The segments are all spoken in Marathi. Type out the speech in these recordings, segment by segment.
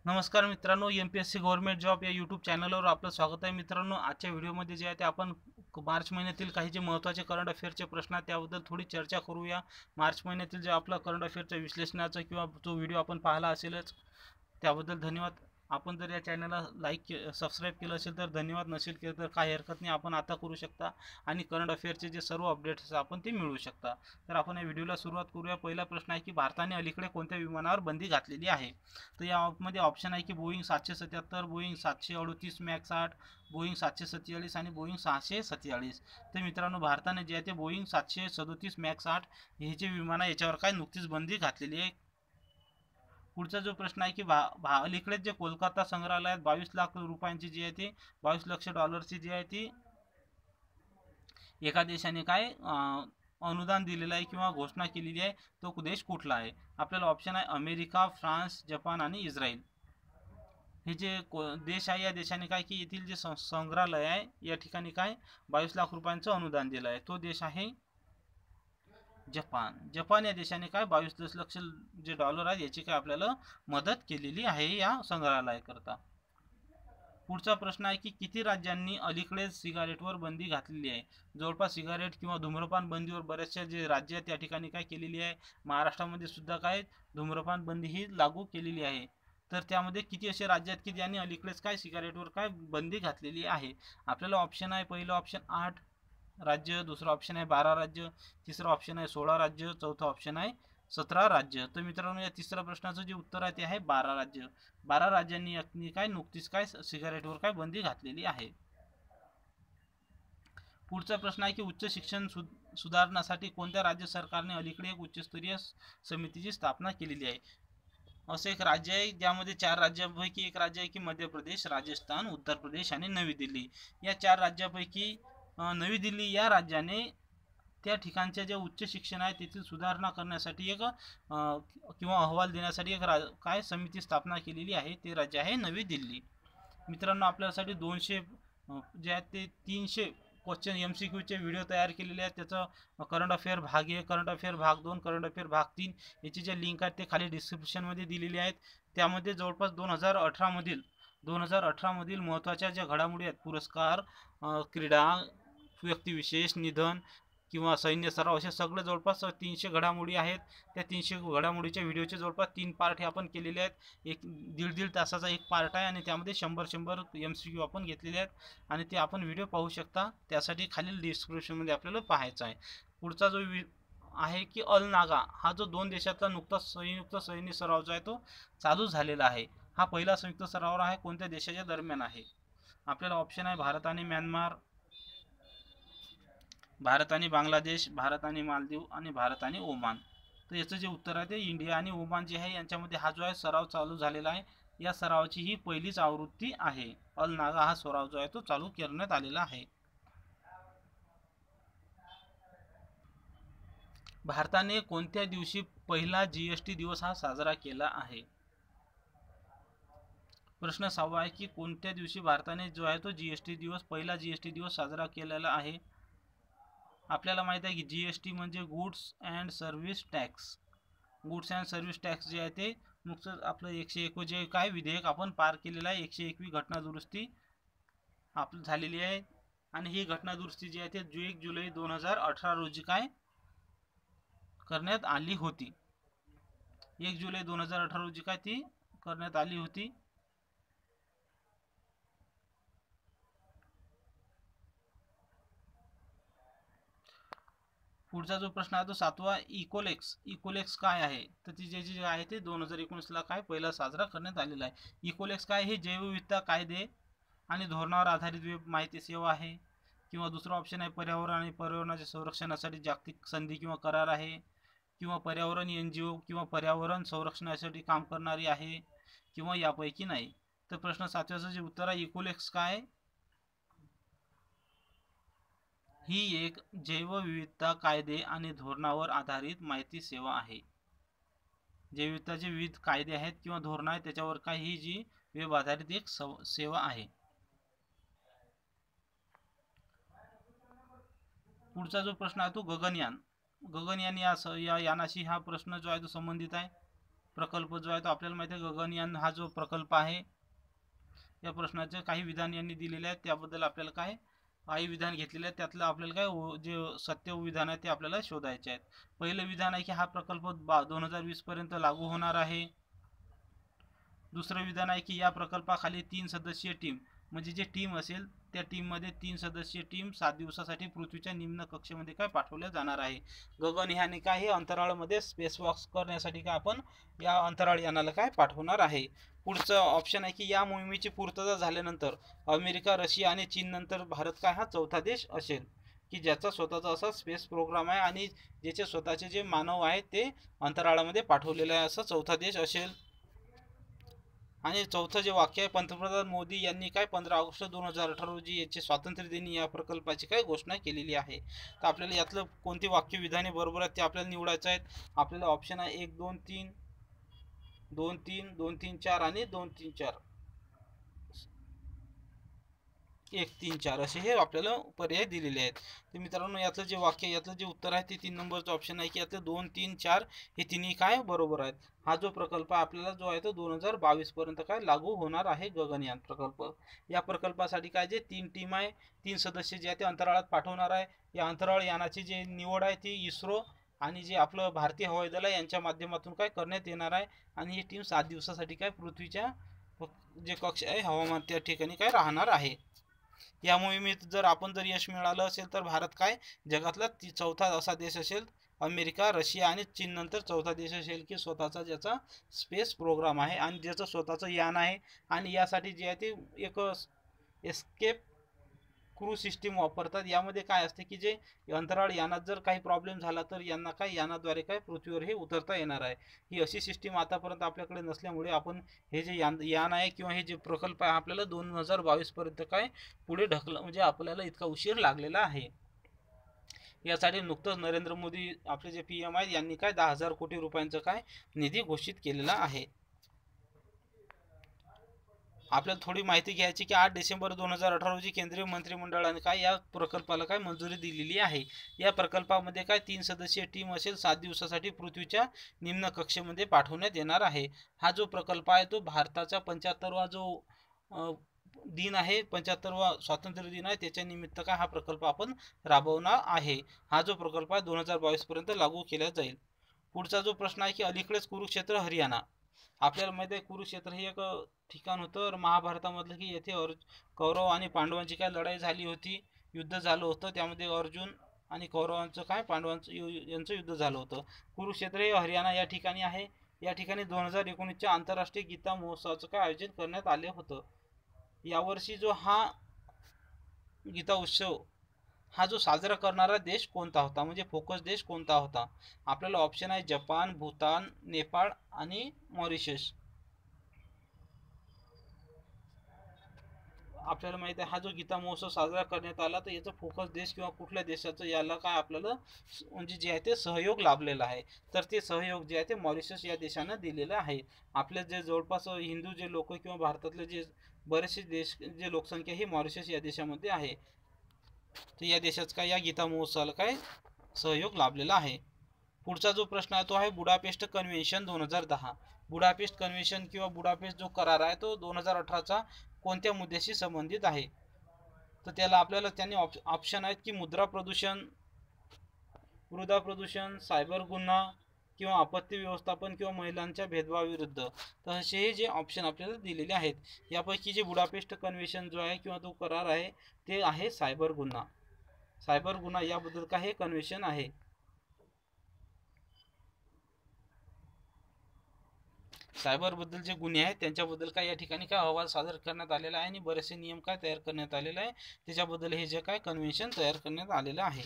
नमस्कार मित्रांनो, MPSC गव्हर्नमेंट जॉब या यूट्यूब चॅनलवर आपलं स्वागत आहे. मित्रांनो, आजच्या व्हिडिओमध्ये जे आहे ते आपण मार्च महिन्यातील काही जे महत्त्वाचे करंट अफेअरचे प्रश्न आहेत त्याबद्दल थोडी चर्चा करूया. मार्च महिन्यातील जे आपला करंट अफेअरच्या विश्लेषणाचा किंवा तो व्हिडिओ आपण पाहिला असेलच, त्याबद्दल धन्यवाद. आपण जर या चॅनलला सबस्क्राईब केलं असेल तर धन्यवाद, नसेल केलं तर काही हरकत नाही, आपण आता करू शकता आणि करंट अफेअरचे जे सर्व अपडेट्स आपण ते मिळवू शकता. तर आपण या व्हिडिओला सुरुवात करूया. पहिला प्रश्न आहे की भारताने अलीकडे कोणत्या विमानावर बंदी घातलेली आहे? तर यामध्ये ऑप्शन आहे की बोईंग 777, बोईंग 738 मॅक्स 8, बोईंग 747 आणि बोईंग 647. तर मित्रांनो, भारताने जे आहे ते बोईंग 737 मॅक्स 8 हे जे विमान आहे याच्यावर काय नुकतीच बंदी घातलेली आहे. पुढचा जो प्रश्न आहे की अलीकडेच जे कोलकाता संग्रहालयात 22 लाख रुपयांची जी आहे ती 22 लक्ष डॉलरची जी आहे ती एका देशाने काय अनुदान दिलेलं आहे किंवा घोषणा केलेली आहे, तो देश कुठला आहे? आपल्याला ऑप्शन आहे अमेरिका, फ्रान्स, जपान आणि इस्रायल. हे जे देश आहे या देशाने काय की येथील जे संग्रहालय आहे या ठिकाणी काय 22 लाख रुपयांचं अनुदान दिलं आहे, तो देश आहे जपान. जपान या देशाने काय 22 दशलक्ष जे डॉलर आहे याची काय आपल्याला मदत केलेली आहे या संग्रहालयाकरता. पुढचा प्रश्न आहे की किती राज्यांनी अलीकडेच सिगारेटवर बंदी घातलेली आहे? जवळपास सिगारेट किंवा धूम्रपान बंदीवर बऱ्याचशा जे राज्य आहेत त्या ठिकाणी काय केलेली आहे, महाराष्ट्रामध्ये सुद्धा काय धूम्रपान बंदी ही लागू केलेली आहे. तर त्यामध्ये किती असे राज्य आहेत की ज्यांनी अलीकडेच काय सिगारेटवर काय बंदी घातलेली आहे? आपल्याला ऑप्शन आहे, पहिलं ऑप्शन 8 राज्य, दुसरं ऑप्शन आहे 12 राज्य, तिसरं ऑप्शन आहे 16 राज्य, चौथं ऑप्शन आहे 17 राज्य. तर मित्रांनो, या तिसऱ्या प्रश्नाचं जे उत्तर आहे ते आहे 12 राज्य. 12 राज्यांनी काय नुकतीच काय सिगारेटवर काय बंदी घातलेली आहे. पुढचा प्रश्न आहे की उच्च शिक्षण सुधारण्यासाठी कोणत्या राज्य सरकारने अलीकडे एक उच्चस्तरीय समितीची स्थापना केलेली आहे? असं एक राज्य आहे ज्यामध्ये 4 राज्यांपैकी एक राज्य आहे की मध्य प्रदेश, राजस्थान, उत्तर प्रदेश आणि नवी दिल्ली. या 4 राज्यापैकी नवी दिल्ली या राज्याने त्या ठिकाणच्या ज्या उच्च शिक्षण आहे तेथील सुधारणा करण्यासाठी एक किंवा अहवाल देण्यासाठी एक काय समिती स्थापना केलेली आहे, ते राज्य आहे नवी दिल्ली. मित्रांनो, आपल्यासाठी 200 जे आहेत ते 300 क्वेश्चन MCQचे व्हिडिओ तयार केलेले आहेत. त्याचं करंट अफेअर भाग 1, करंट अफेअर भाग 2, करंट अफेअर भाग 3 याची जे लिंक आहेत ते खाली डिस्क्रिप्शनमध्ये दिलेली आहेत. त्यामध्ये जवळपास 2018 मधील महत्त्वाच्या ज्या घडामोडी आहेत, पुरस्कार, क्रीडा, व्यक्तिविशेष, निधन किंवा सैन्य सराव, असे सगळे जवळपास 300 घडामोडी आहेत. त्या 300 घडामोडीच्या व्हिडिओचे जवळपास 3 पार्ट हे आपण केलेले आहेत. एक दीड तासाचा एक पार्ट आहे आणि त्यामध्ये 100 MCQ आपण घेतलेले आहेत आणि ते आपण व्हिडिओ पाहू शकता. त्यासाठी खालील डिस्क्रिप्शनमध्ये आपल्याला पाहायचं आहे. पुढचा जो आहे की अल नागा, हा जो 2 देशातला नुकताच संयुक्त सैन्य सराव जो आहे तो चालू झालेला आहे. हा पहिला संयुक्त सराव आहे, कोणत्या देशाच्या दरम्यान आहे? आपल्याला ऑप्शन आहे भारत आणि म्यानमार, भारत आणि बांगलादेश, भारत आणि मालदीव आणि भारत आणि ओमान. तर याचं जे उत्तर आहे ते इंडिया आणि ओमान जे आहे यांच्यामध्ये हा जो आहे सराव चालू झालेला आहे. या सरावाची ही पहिलीच आवृत्ती आहे. अल नागा हा सराव जो आहे तो चालू करण्यात आलेला आहे. भारताने कोणत्या दिवशी पहिला GST दिवस हा साजरा केला आहे? प्रश्न 6 आहे की कोणत्या दिवशी भारताने जो आहे तो पहिला GST दिवस साजरा केलेला आहे? आपल्याला माहित आहे की GST म्हणजे goods and service tax. Goods and service tax जे आहे ते नुकतंच आपलं 101 जे काय विधेयक आपण पार केलेलं आहे, 101वी घटना दुरुस्ती आपली झालेली आहे आणि ही घटना दुरुस्ती जी आहे ते 1 जुलै 2018 रोजी काय करण्यात आली होती. 1 जुलै 2018 रोजी काय ती करण्यात आली होती. पुढचा जो प्रश्न आहे तो 7वा, इकोलेक्स काय आहे? तर ती जे आहे ते 2019ला काय पहिला साजरा करण्यात आलेला आहे. इकोलेक्स काय, हे जैवविविधता कायदे आणि धोरणावर आधारित वेब माहिती सेवा आहे. किंवा दुसरा ऑप्शन आहे पर्यावरण आणि पर्यावरणाच्या संरक्षणासाठी जागतिक संधी किंवा करार आहे. किंवा पर्यावरण NGO किंवा पर्यावरण संरक्षणासाठी काम करणारी आहे, किंवा यापैकी नाही. तर प्रश्न 7व्याचं जे उत्तर आहे इकोलेक्स काय, ही एक जैवविविधता कायदे आणि धोरणावर आधारित माहिती सेवा आहे. जैवविविधताचे विविध कायदे आहेत किंवा धोरण आहेत त्याच्यावर काय ही जी वेब आधारित एक सेवा आहे. पुढचा जो प्रश्न आहे तो गगनयान या यानाशी हा प्रश्न जो आहे तो संबंधित आहे. प्रकल्प जो आहे तो आपल्याला माहिती आहे गगनयान हा जो प्रकल्प आहे, या प्रश्नाचे काही विधान यांनी दिलेले आहेत, त्याबद्दल आपल्याला काय काही विधान घेतलेले आहेत, त्यातलं आपल्याला काय जे सत्य विधान आहे ते आपल्याला शोधायचे आहेत. पहिलं विधान आहे की हा प्रकल्प 2020 पर्यंत लागू होणार आहे. दुसरं विधान आहे की या प्रकल्पाखाली 3 सदस्यीय टीम, म्हणजे जे टीम असेल त्या टीममध्ये 3 सदस्यीय टीम 7 दिवसासाठी पृथ्वीच्या निम्न कक्षेमध्ये काय पाठवल्या जाणार आहे. गगनयान काय हे अंतराळामध्ये स्पेस वॉक करण्यासाठी काय आपण या अंतराळ यानाला काय पाठवणार आहे. पुढचं ऑप्शन आहे की या मोहिमेची पूर्तता झाल्यानंतर अमेरिका, रशिया आणि चीन नंतर भारत काय हा चौथा देश असेल की ज्याचा स्वतःचा असा स्पेस प्रोग्राम आहे आणि ज्याचे स्वतःचे जे मानव आहेत ते अंतराळामध्ये पाठवलेले आहे, असं चौथा देश असेल. आणि चौथं जे वाक्य आहे, पंतप्रधान मोदी यांनी काय 15 ऑगस्ट 2018 रोजी याचे स्वातंत्र्य दिनी या प्रकल्पाची काय घोषणा केलेली आहे. तर आपल्याला यातलं कोणते वाक्य विधाने बरोबर आहेत ते आपल्याला निवडायचं आहेत. आपल्याला ऑप्शन आहे 1 2 3 2 3 2 3 4 आणि 2 3 4 1 3 4 असे हे आपल्याला पर्याय दिलेले आहेत. तर मित्रांनो यातलं जे वाक्य यातलं जे उत्तर आहे ते 3 नंबरचं ऑप्शन आहे की यातलं 2 3 4 हे तिन्ही काय बरोबर आहेत. हा जो प्रकल्प आपल्याला जो आहे तो 2022 पर्यंत काय लागू होणार आहे गगनयान प्रकल्प. या प्रकल्पासाठी काय जे 3 टीम आहे, 3 सदस्य जे आहे ते अंतराळात पाठवणार आहे. या अंतराळ यानाची जी निवड आहे ती इस्रो आणि जे आपलं भारतीय हवाई दल आहे यांच्या माध्यमातून काय करण्यात येणार आहे. आणि ही टीम 7 दिवसासाठी काय पृथ्वीच्या जे कक्ष आहे हवामान त्या ठिकाणी काय राहणार आहे. या मोहिमेत जर आपण जर यश मिळालं असेल तर भारत काय जगातला चौथा असा देश असेल, अमेरिका, रशिया आणि चीन नंतर चौथा देश असेल की स्वतःचा ज्याचा स्पेस प्रोग्राम आहे आणि ज्याचं स्वतःचं यान आहे. आणि यासाठी जे आहे ते एक एस्केप क्रू सिस्टीम वापरतात. यामध्ये काय असते की जे अंतराळ यानात जर काही प्रॉब्लेम झाला तर यांना काय यानाद्वारे काय पृथ्वीवर हे उतरता येणार आहे. ही अशी सिस्टीम आतापर्यंत आपल्याकडे नसल्यामुळे आपण हे जे यान आहे किंवा हे जे प्रकल्प आहे आपल्याला 2022 पर्यंत काय पुढे ढकलं, म्हणजे आपल्याला इतका उशीर लागलेला आहे. यासाठी नुकतंच नरेंद्र मोदी आपले जे PM आहेत यांनी काय 10,000 कोटी रुपयांचा काय निधी घोषित केलेला आहे. आपल्याला थोडी माहिती घ्यायची की 8 डिसेंबर 2018 रोजी केंद्रीय मंत्रिमंडळाने काय या प्रकल्पाला काय मंजुरी दिलेली आहे. या प्रकल्पामध्ये काय 3 सदस्यीय टीम असेल 7 दिवसासाठी पृथ्वीच्या निम्न कक्षेमध्ये पाठवण्यात येणार आहे. हा जो प्रकल्प आहे तो भारताचा 75वा जो दिन आहे, 75वा स्वातंत्र्य दिन आहे, त्याच्या निमित्त काय हा प्रकल्प आपण राबवणार आहे. हा जो प्रकल्प आहे 2022 पर्यंत लागू केला जाईल. पुढचा जो प्रश्न आहे की अलीकडेच कुरुक्षेत्र हरियाणा, आपल्याला माहिती आहे कुरुक्षेत्र हे एक ठिकाण होतं महाभारतामधलं की येथे कौरव आणि पांडवांची काय लढाई झाली होती, युद्ध झालं होतं. त्यामध्ये अर्जुन आणि कौरवांचं काय पांडवांचं यांचं युद्ध झालं होतं. कुरुक्षेत्र हे हरियाणा या ठिकाणी आहे. या ठिकाणी 2019च्या आंतरराष्ट्रीय गीता महोत्सवाचं काय आयोजन करण्यात आले होतं. यावर्षी जो हा गीता उत्सव हा जो साजरा करणारा देश कोणता होता, म्हणजे फोकस देश कोणता होता. आपल्याला ऑप्शन आहे जपान, भूतान, नेपाळ आणि मॉरिशस. आपल्याला माहिती आहे हा जो गीता महोत्सव साजरा करण्यात आला तर याचा फोकस देश किंवा कुठल्या देशाचं याला काय आपल्याला म्हणजे जे आहे ते सहयोग लाभलेला आहे. तर ते सहयोग जे आहे ते मॉरिशस या देशानं दिलेलं आहे. आपले जे जवळपास हिंदू जे लोक किंवा भारतातले जे बरेचसे देश जे लोकसंख्या ही मॉरिशस या देशामध्ये आहे. तर या देशाचा काय या गीता महोत्सवाला काय सहयोग लाभलेला आहे. पुढचा जो प्रश्न आहे तो आहे बुडापेस्ट कन्व्हेन्शन 2010. बुडापेस्ट कन्व्हेन्शन किंवा बुडापेस्ट जो करार आहे तो 2018चा कोणत्या मुद्द्याशी संबंधित आहे. तर त्याला आपल्याला त्यांनी ऑप्शन आहेत की मुद्रा प्रदूषण, मृदा प्रदूषण, सायबर गुन्हा किंवा आपत्ती व्यवस्थापन किंवा महिलांच्या भेदभावाविरुद्ध. तर असे हे जे ऑप्शन आपल्याला दिलेले आहेत. यापैकी जे बुडापेस्ट कन्व्हेन्शन जो आहे किंवा तो करार आहे ते आहे सायबर गुन्हा. सायबर गुन्हा याबद्दल काय हे कन्व्हेन्शन आहे. सायबर बद्दल जे गुन्हे आहेत त्यांच्याबद्दल काय या ठिकाणी काय अहवाल सादर करण्यात आलेला आहे आणि बरेचसे नियम काय तयार करण्यात आलेले आहे. त्याच्याबद्दल हे जे काय कन्व्हेन्शन तयार करण्यात आलेलं आहे.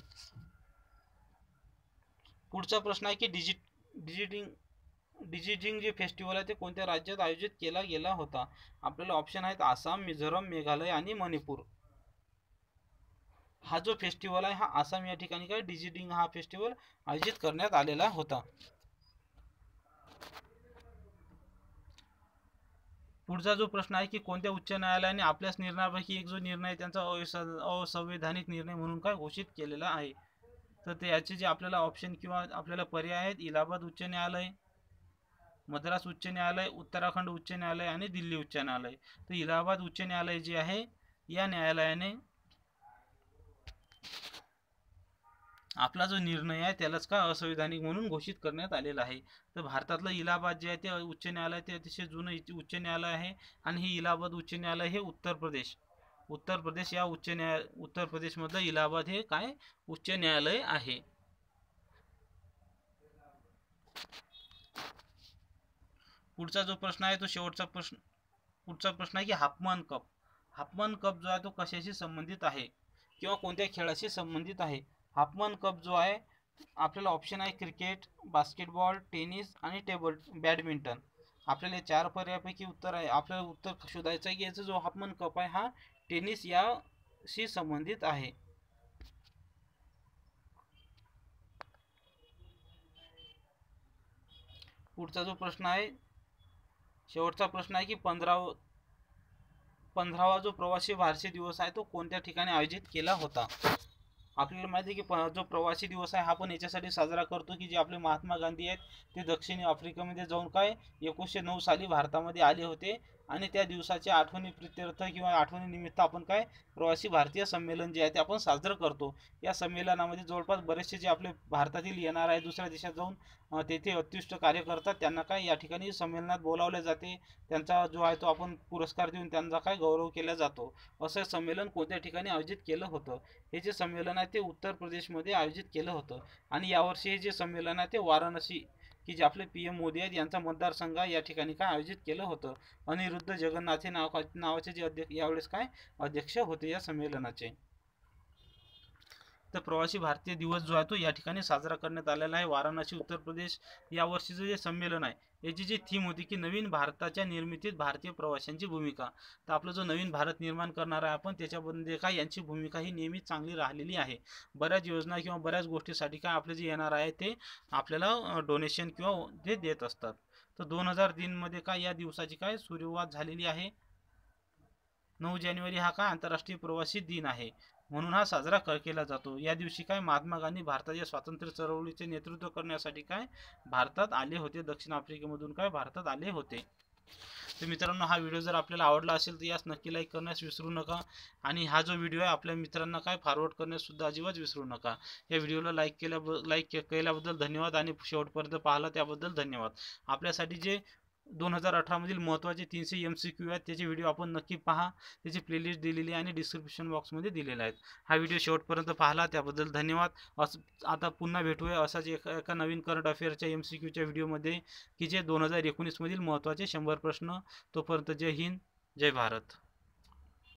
पुढचा प्रश्न आहे की डिजिटिंग जे फेस्टिवल आहे ते कोणत्या राज्यात आयोजित केला गेला होता. आपल्याला ऑप्शन आहेत आसाम, मिझोरम, मेघालय आणि मणिपूर. हा जो फेस्टिवल आहे हा आसाम या ठिकाणी काय डिजिटिंग हा फेस्टिवल आयोजित करण्यात आलेला होता. पुढचा जो प्रश्न आहे की कोणत्या उच्च न्यायालयाने आपल्याच निर्णयापैकी एक जो निर्णय त्यांचा असंवैधानिक निर्णय म्हणून काय घोषित केलेला आहे. तर ते याचे जे आपल्याला ऑप्शन किंवा आपल्याला पर्याय आहेत इलाहाबाद उच्च न्यायालय, मद्रास उच्च न्यायालय, उत्तराखंड उच्च न्यायालय आणि दिल्ली उच्च न्यायालय. तर इलाहाबाद उच्च न्यायालय जे आहे या न्यायालयाने आपला जो निर्णय आहे त्यालाच का असंवैधानिक म्हणून घोषित करण्यात आलेला आहे. तर भारतातलं इलाहाबाद जे आहे ते उच्च न्यायालय ते अतिशय जुनं उच्च न्यायालय आहे. आणि हे इलाहाबाद उच्च न्यायालय हे उत्तर प्रदेश या उत्तर प्रदेशमधलं इलाहाबाद हे काय उच्च न्यायालय आहे. पुढचा जो प्रश्न आहे तो शेवटचा प्रश्न. पुढचा प्रश्न आहे की हाफमन कप जो आहे तो कशाशी संबंधित आहे किंवा कोणत्या खेळाशी संबंधित आहे. हाफमन कप जो आहे आपल्याला ऑप्शन आहे क्रिकेट, बास्केटबॉल, टेनिस आणि बॅडमिंटन. आपल्याला 4 पर्यायापैकी उत्तर आहे. आपल्याला उत्तर शोधायचं आहे की याचा जो हाफमन कप आहे हा टेनिस याशी संबंधित आहे. पुढचा जो प्रश्न आहे शेवटचा प्रश्न आहे की 15वा जो प्रवासी भारतीय दिवस आहे तो कोणत्या ठिकाणी आयोजित केला होता. आपल्याला माहिती आहे की जो प्रवासी दिवस आहे हा पण याच्यासाठी साजरा करतो की जे आपले महात्मा गांधी आहेत ते दक्षिण आफ्रिकेमध्ये जाऊन काय 1909 साली भारतामध्ये आले होते. आणि त्या दिवसाच्या आठवणी प्रित्यर्थ किंवा आठवणी निमित्त आपण काय प्रवासी भारतीय संमेलन जे आहे ते आपण साजरं करतो. या संमेलनामध्ये जवळपास बरेचसे जे आपले भारतातील येणार आहे दुसऱ्या देशात जाऊन तेथे उत्कृष्ट कार्य करतात त्यांना काय या ठिकाणी संमेलनात बोलावले जाते. त्यांचा जो आहे तो आपण पुरस्कार देऊन त्यांचा काय गौरव केला जातो. असं संमेलन कोणत्या ठिकाणी आयोजित केलं होतं. हे जे संमेलन आहे ते उत्तर प्रदेशमध्ये आयोजित केलं होतं. आणि यावर्षी हे जे संमेलन आहे ते वाराणसी की जे आपले PM मोदी आहेत यांचा मतदारसंघ या ठिकाणी काय आयोजित केलं होतं. अनिरुद्ध जगन्नाथे नावाचे जे अध्यक्ष यावेळेस काय अध्यक्ष होते या संमेलनाचे. तर प्रवासी भारतीय दिवस जो आहे तो या ठिकाणी साजरा करण्यात आलेला आहे वाराणसी उत्तर प्रदेश. या वर्षीचं जे संमेलन आहे याची जी थीम होती की नवीन भारताच्या निर्मितीत भारतीय प्रवाशांची भूमिका. तर आपला जो नवीन भारत निर्माण करणार आहे आपण त्याच्यामध्ये काय यांची भूमिका ही नेहमीच चांगली राहिलेली आहे. बऱ्याच योजना किंवा बऱ्याच गोष्टीसाठी काय आपले जे येणार आहे ते आपल्याला डोनेशन किंवा ते देत असतात. तर 2003 मध्ये काय या दिवसाची काय सुरुवात झालेली आहे. 9 जानेवारी हा काय आंतरराष्ट्रीय प्रवासी दिन आहे म्हणून हा साजरा केला जातो. या दिवशी काय महात्मा गांधी भारताच्या स्वातंत्र्य चळवळीचे नेतृत्व करण्यासाठी काय भारतात आले होते. दक्षिण आफ्रिकेमधून काय भारतात आले होते. तर मित्रांनो हा व्हिडिओ जर आपल्याला आवडला असेल तर यास नक्की लाईक करण्यास विसरू नका. आणि हा जो व्हिडिओ आहे आपल्या मित्रांना काय फॉरवर्ड करण्यास सुद्धा अजिबात विसरू नका. या व्हिडिओला लाईक केल्याबद्दल धन्यवाद आणि शेवटपर्यंत पाहिला त्याबद्दल धन्यवाद. आपल्यासाठी जे 2018 मधील महत्त्वाचे 300 MCQ आहेत त्याचे व्हिडिओ आपण नक्की पहा. त्याची प्लेलिस्ट दिलेली आहे आणि डिस्क्रिप्शन बॉक्समध्ये दिलेले आहेत. हा व्हिडिओ शेवटपर्यंत पाहिला त्याबद्दल धन्यवाद. आता पुन्हा भेटूया असाच एका नवीन करंट अफेअरच्या MCQच्या व्हिडिओमध्ये की जे 2019 मधील महत्त्वाचे 100 प्रश्न. तोपर्यंत जय हिंद जय भारत.